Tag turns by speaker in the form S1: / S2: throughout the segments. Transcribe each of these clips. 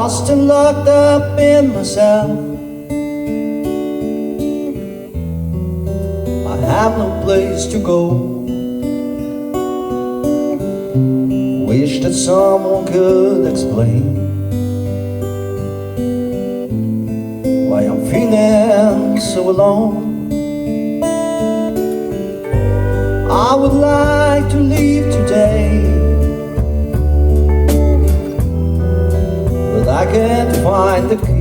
S1: lost and locked up in myself. I have no place to go. Wish that someone could explain why I'm feeling so alone. I would like to leave today, but I can't find the key.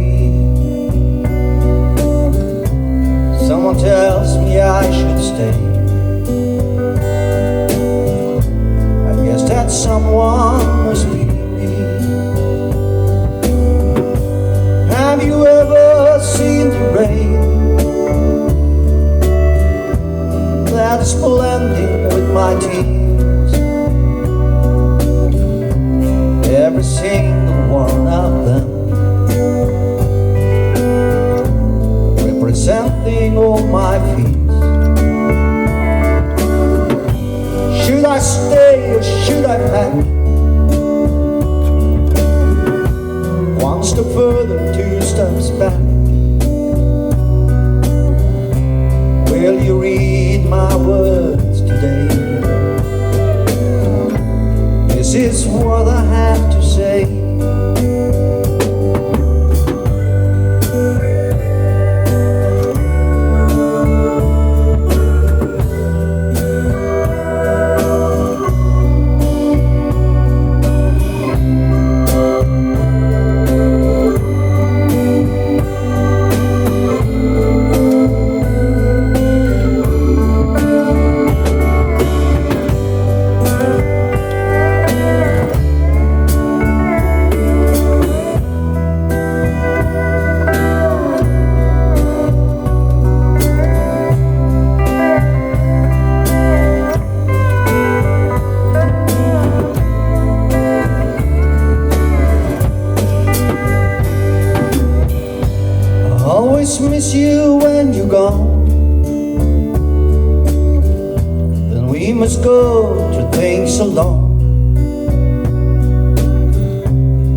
S1: Someone tells me I should stay. I guess that someone must be me. Have you ever seen the rain that is blending with my tears? Every single one of them representing all my fears. Should I stay or should I pack? One step further, two steps back. Will you read my words today? This is what I have to say. Always miss you when you're gone. Then we must go through things alone.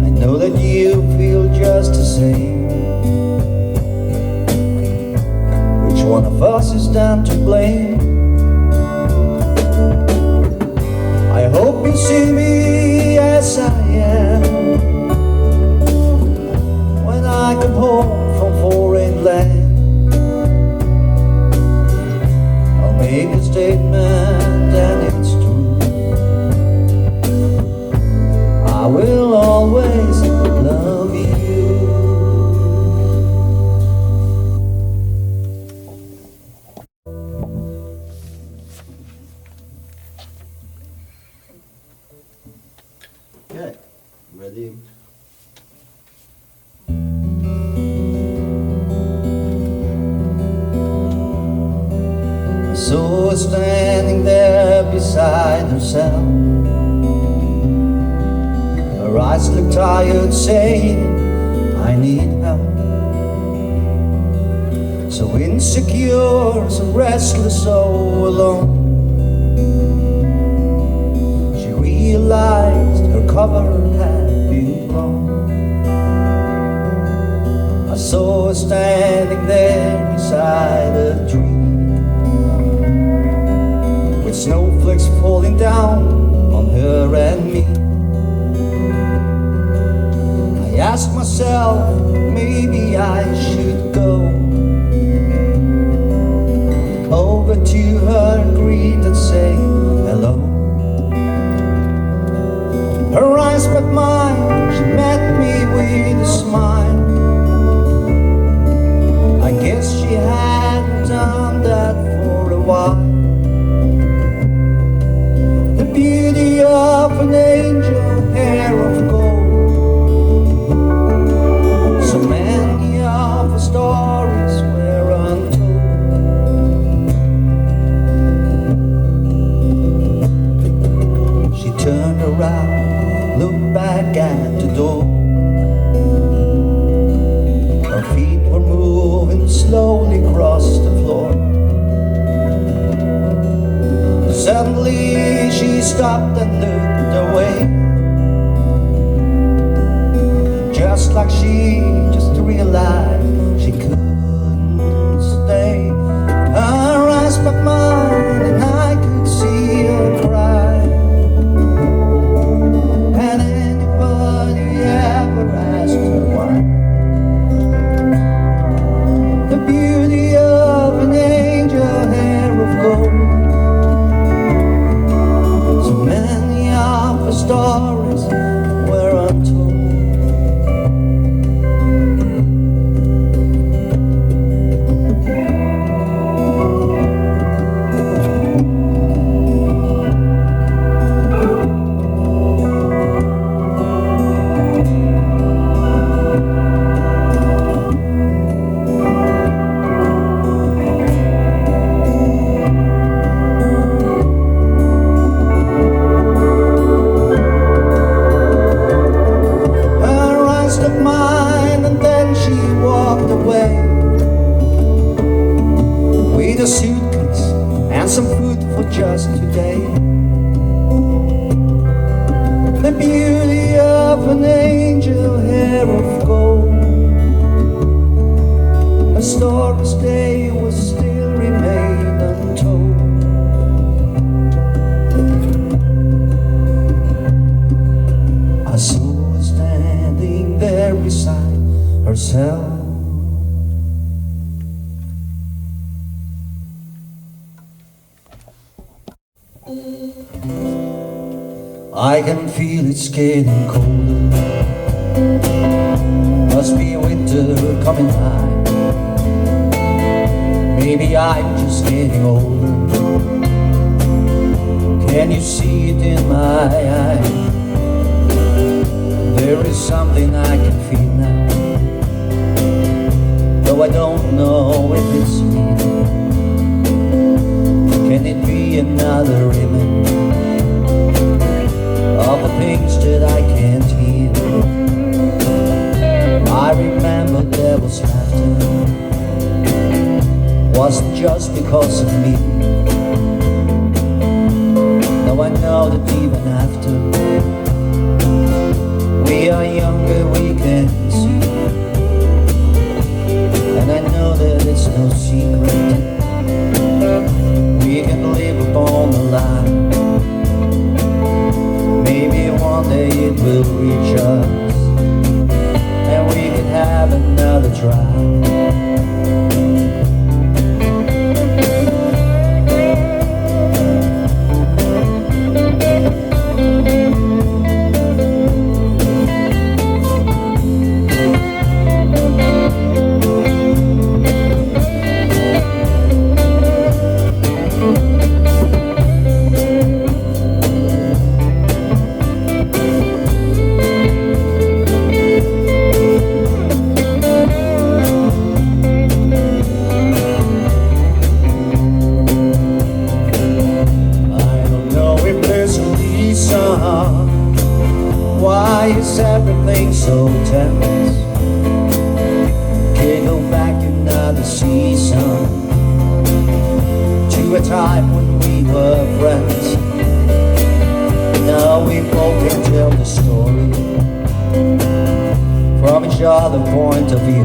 S1: I know that you feel just the same. Which one of us is then to blame? I hope you see me as I am when I come home from foreign land. I'll make a statement and it's true. I will always love you. Okay, ready? So standing there beside herself, her eyes look tired, saying, I need help. So insecure, so restless, so alone. She realized her cover had been blown. I saw her standing there beside a tree, with snowflakes falling down on her and me. I asked myself, maybe I should go over to her, greet and say hello. Her eyes met mine, she met me with a smile. I guess she hadn't done that for a while. The beauty of an angel, hair of gold. So many of her stories were untold. She turned around, looked back at the door. Her feet were moving slowly across the floor. Suddenly she stopped and looked away, just like yesterday. The beauty of an angel hair of gold. A story's day will still remain untold. I saw her standing there beside herself. I can feel it's getting colder. Must be winter coming by. Maybe I'm just getting older. Can you see it in my eyes? There is something I can feel now, though I don't know if it's real. Can it be another image of the things that I can't hear? I remember there was laughter, wasn't just because of me. Now I know that even after we are younger, we can see. And I know that it's no secret, we can live upon the line. Maybe one day it will reach us, and we can have another try. Why is everything so tense? Can't go back another season to a time when we were friends. Now we both can tell the story from each other's point of view.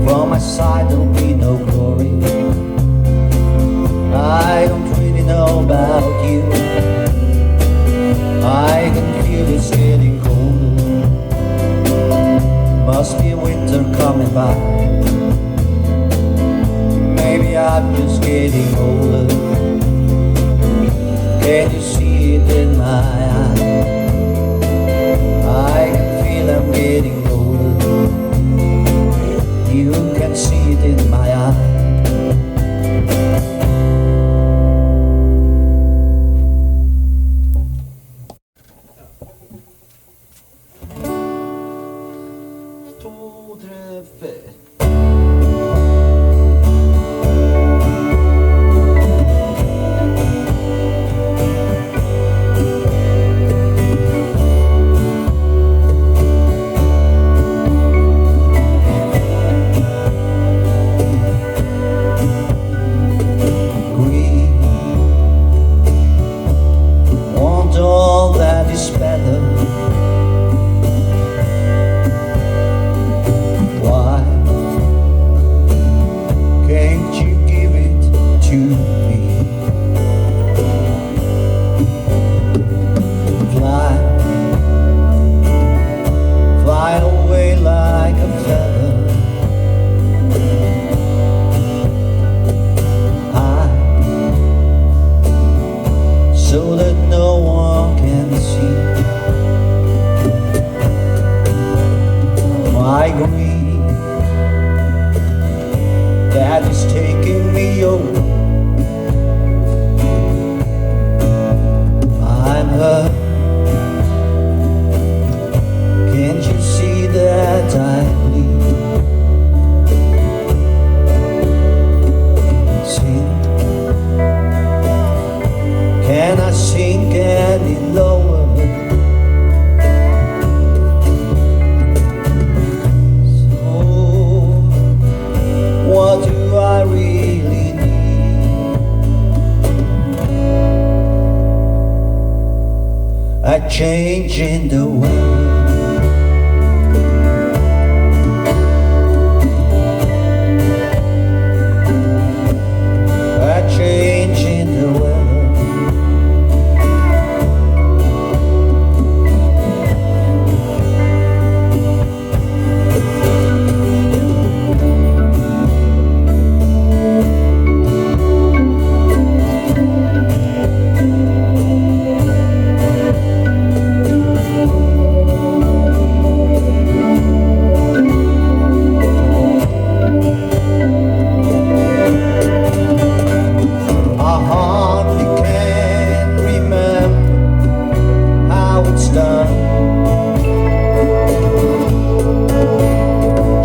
S1: From my side there'll be no glory. I don't really know about you. I can feel it's getting colder. Must be winter coming by. Maybe I'm just getting older. Can you see it in my eyes? I can feel I'm getting older. You can see it in my eyes. So that no one can see my grief that is taking me over. I'm hurt. Can't you see that I bleed? Sink. Can I sink any lower? So what do I really need? changing the weather. Changing the weather.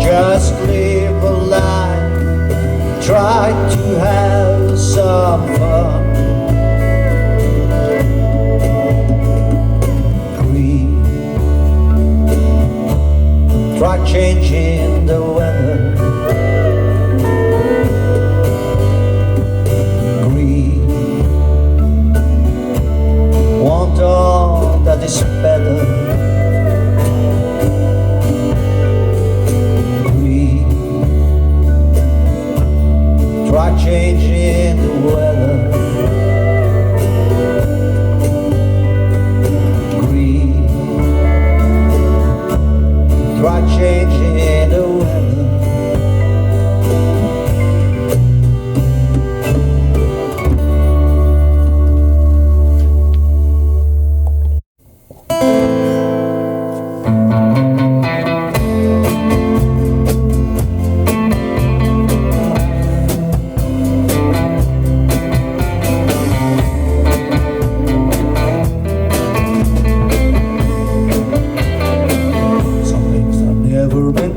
S1: Just live a life, try to have some fun. Grieve, try changing the weather. Grieve, want all that is better. Try changing the weather. Grieve, try changing the weather.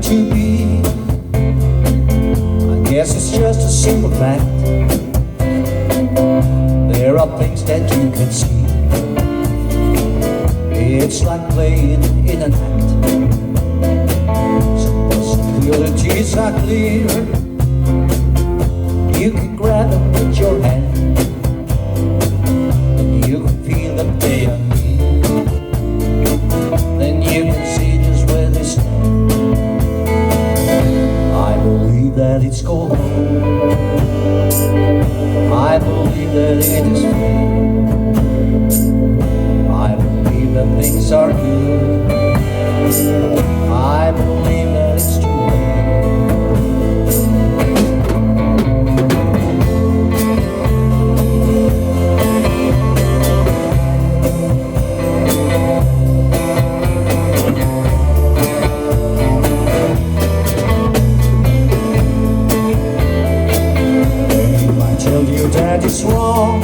S1: To be, I guess it's just a simple fact. There are things that you can see. It's like playing in an act. Some possibilities are clear. You can grab them with your hand, and you can feel that they are near. Then you can see just where they stand. I believe that it's cold. I believe that it is fair. I believe that things are good. I believe that it's too that is wrong,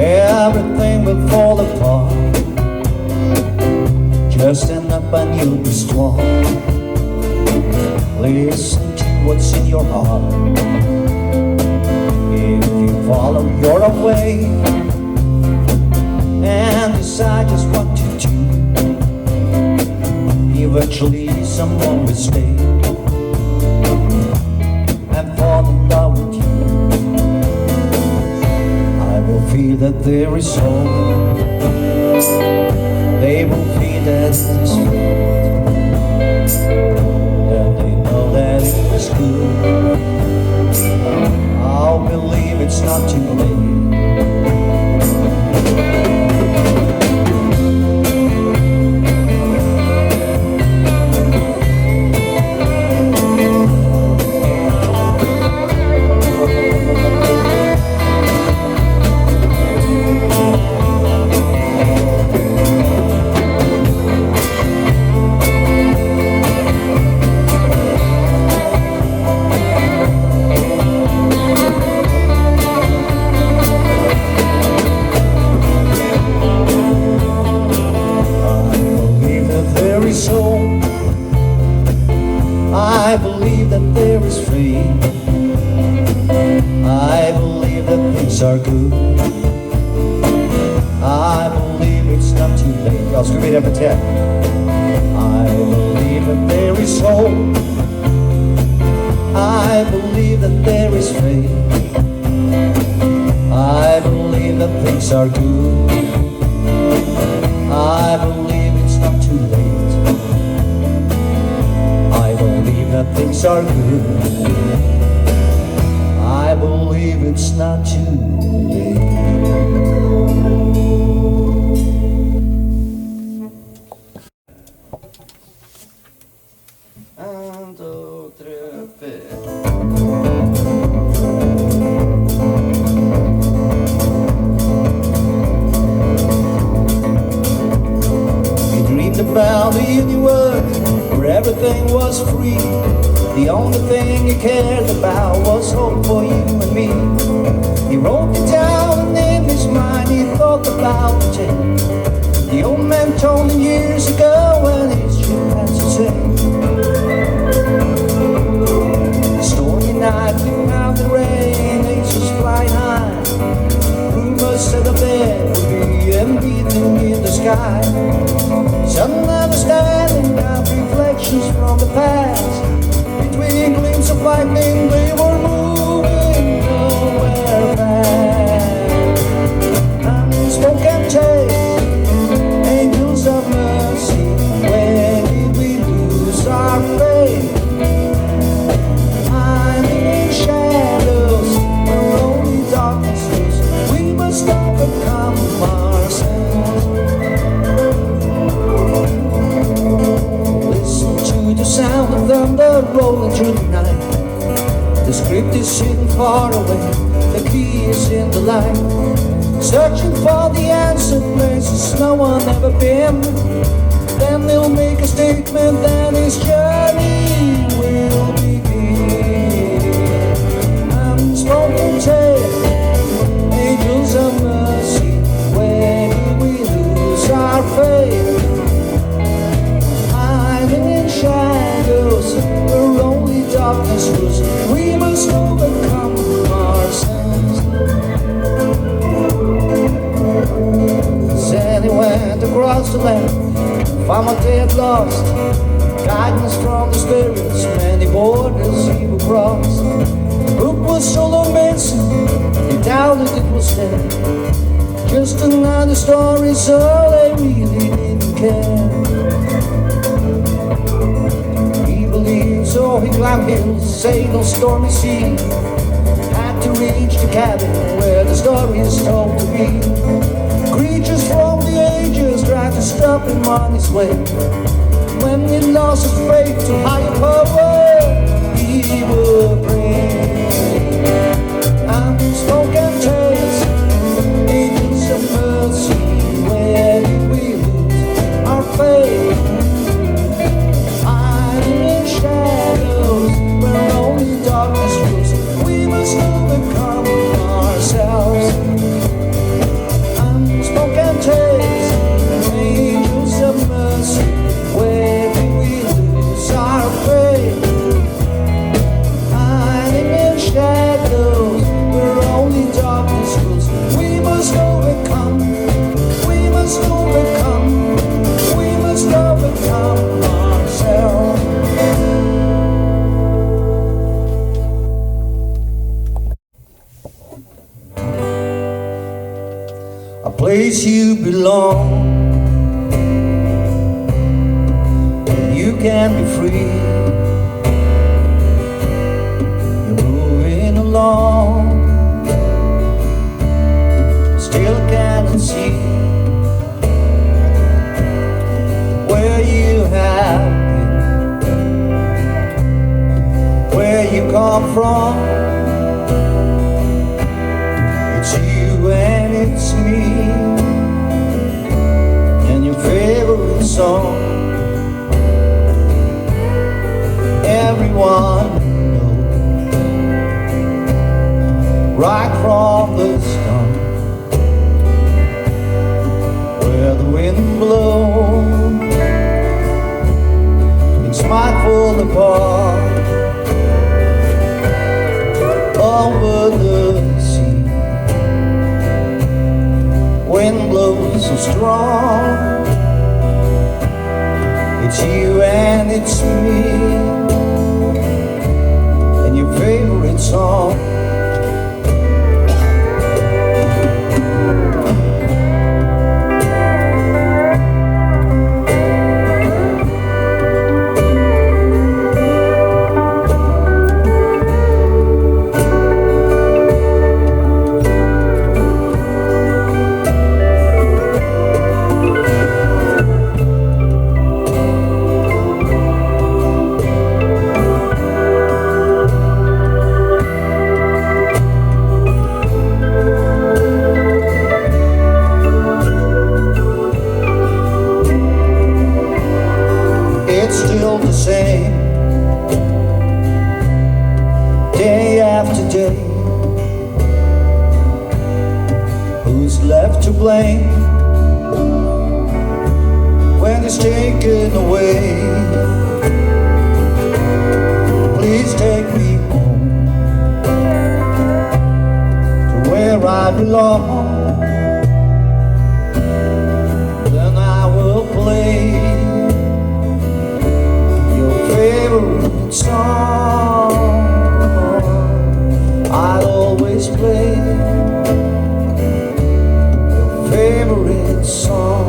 S1: everything will fall apart. Just stand up and you'll be strong. Listen to what's in your heart. If you follow your own way and decide just what to do, eventually someone will stay and fall in love with you. Feel that there is hope. They will feel that it is fate, and they know that it is good. I'll believe it's not too late. I believe that there is freedom. I believe that things are good. I believe it's not too late. I'll screw it up at 10. I believe that there is hope. I believe that there is faith. I believe that things are good. I believe it's not too late. I believe that things are good. I believe it's not too late. 1, 2, 3, 4. He dreamed about a universe where everything was free. The only thing he cared about was hope for you and me. He wrote it down and in his mind he thought about the change the old man told him years ago when history had to say. A stormy night, we out the rain, angels flying high. Rumors said a bed would be beating in the sky. Sudden understanding of reflections from the past. Between gleams of lightning, they were moving nowhere fast. Unspoken tales, angels of mercy. When did we lose our faith? Hiding in shadows, where only darkness is. We must overcome ourselves. Listen to the sound of thunder rolling through the night. The script is hidden far away, the key is in the light. Searching for the answer places no one ever been. Then he'll make a statement, then his journey will begin. Unspoken tale, angels of mercy. Where did we lose our faith? Hiding in shadows, where only darkness rules. We must overcome ourselves. Said he went across the land, found what they had lost. Guidance from the spirits, many borders he would cross. The book was so long missing, he doubted it was dead. Just another story, so they really didn't care. He believed, so he climbed hills, sailed on stormy sea. Had to reach the cabin where the story is told to be. Creatures from the ages tried to stop him on his way. When he lost his faith to higher power, he would pray. Unspoken tales, angels of mercy. Where did we lose our faith? Hiding in shadows, where only darkness rules. We must overcome ourselves. Unspoken tales, angels of mercy. Where did we lose our faith? Hiding in shadows, where only darkness rules. We must overcome, we must overcome, we must overcome ourselves. A place you belong, you can be free. You're moving along, still can't see where you have been, where you come from. It's you and it's me, and your favorite song. Everyone knows, right from the start, where the wind blows, it's might fall apart over the sea. Wind blows so strong, it's you and it's me, and your favorite song. today? Who's left to blame when it's taken away? Please take me home to where I belong. Then I will play your favorite song. I'll always play your favorite song.